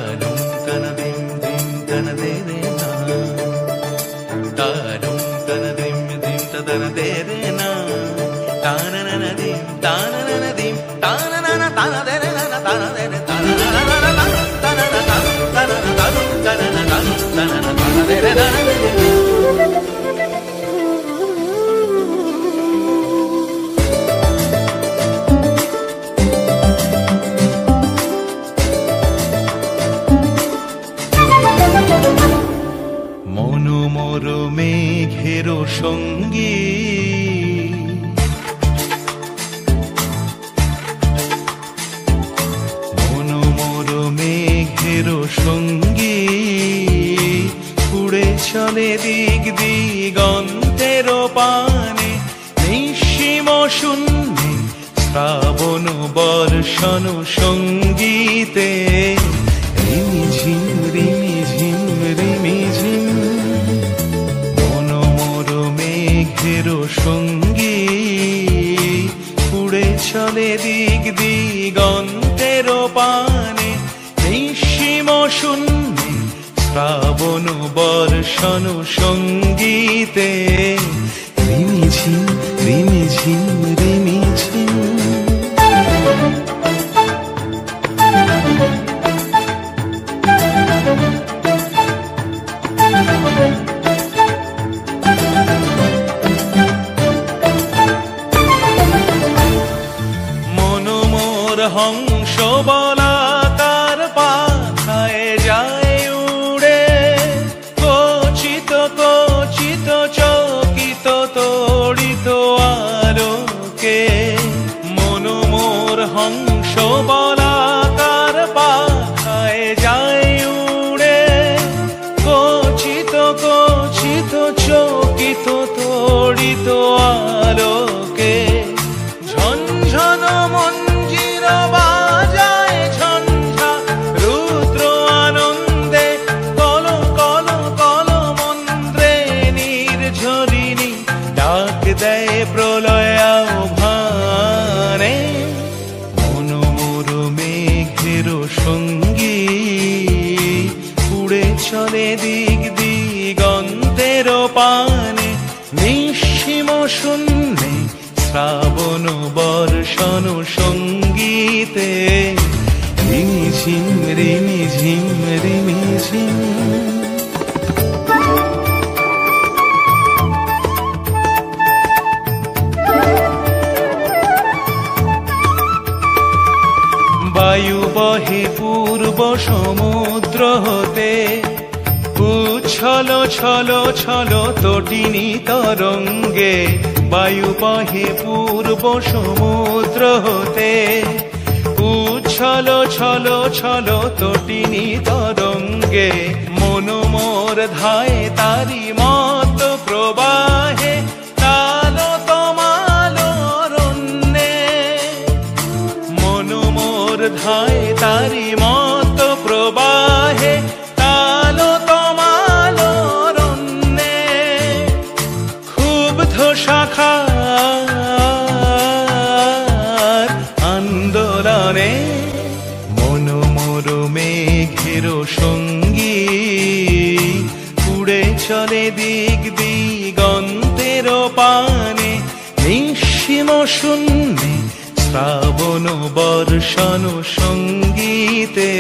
তারুম তানা দিম দিম তানা দে রে না, তারুম তানা দিম দিম তানা দে রে না, তানা না দিম তানা না দিম তানা না তানা দে রে না তানা দে রে তানা না তানা তানা তানা তারুম তানা না তারুম তানা না তানা দে রে না। মনোমর মেঘের সঙ্গী মনোমর মেঘের সঙ্গী উড়ে চলে দিক দিগন্তের পানে, নিঃসীম শূন্যে শ্রাবণ বর্ষণ সঙ্গীতে রিমিঝিম রিমিঝিম রিমিঝিম। মনোমর মেঘের সঙ্গী উড়ে চলে দিক দিগন্তের পানে, নিঃসীম শূন্যে শ্রাবণ বর্ষণ সঙ্গীতে রিমিঝিম রিমিঝিম রিমিঝিম। মনোমর হংস বলাকার পাখায় যায় উড়ে, কচিত কচিত চকিত তড়িত আলোকে। মনোমর হংস বলাকার পাখায় যায় উড়ে, কচিত কচিত চকিত তড়িত আলোকে। ঝনঝন মঞ্জির বাজায় ঝঞ্ঝা রুদ্র আনন্দে, কল কল কল মন্ত্রে নির্ঝরিণী ডাক দেয় প্রলয় আহ্বানে। মনোমর মেঘের সঙ্গী উড়ে চলে দিক দিগন্তের পানে, নিঃসীম শূন্যে শ্রাবণ বর্ষণ সঙ্গীতে রিমিঝিম রিমিঝিম রিমিঝিম। বায়ু বহে পূর্ব সমুদ্র হতে, উচ্ছল ছল ছল তটিনী তরঙ্গে। বায়ু বহে পূর্ব সমুদ্র হতে, উচ্ছল ছল ছল তটিনী তরঙ্গে। মনোমর ধায় তারি মত প্রবাহে, তাল তমাল রণ্যে। মনোমর ধায় তারি মত প্রবাহে, তাল তমাল রণ্যে। ক্ষুব্ধ শাখার আন্দোলনে মনোমর মেঘের সঙ্গী উড়ে চলে দিক দিগন্তের পানে, নিঃসীম শূন্যে শ্রাবণ বর্ষণ সঙ্গীতে